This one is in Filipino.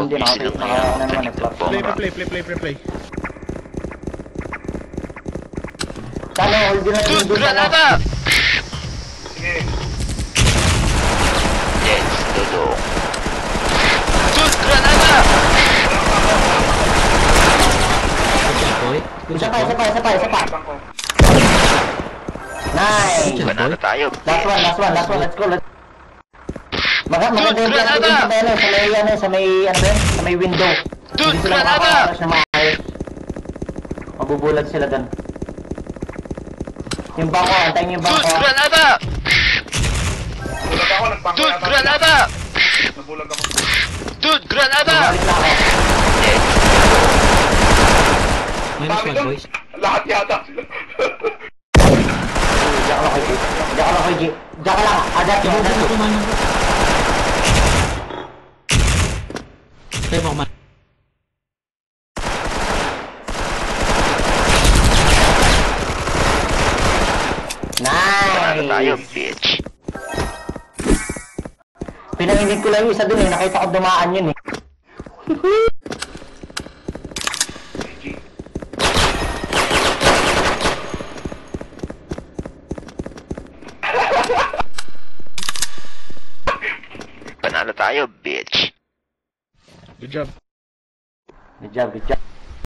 hindi. Easy lang Naka, kaya. ano naman, Connect flash. bomb. Play. Sana, hold yun lang yung Dude, granada! Sige. Let's do. Dude, granada! Isa pa. Tapang ko. Nice! Granada tayo. Last one, let's go. Maganda yung Dude, plastic granada! sa may window. Dude, Hindi sila granada! makakarush na maayos. Mabubulag sila dun. Yung bangko, antayin yung Dude, bangko. granada! Nabulag ako, nagpangko Dude, yata. granada! Nabulag ako. Dude, granada! Balik na ako. Dami doon. Lahat yata sila. Diyan ka lang kay G. Diyan ka lang. Adat yung Granada tayo, Nice! bitch. Pinanginig ko lang yung isa dun eh. Nakita ko dumaan yun eh. Panalo tayo, bitch. Good job. Good job.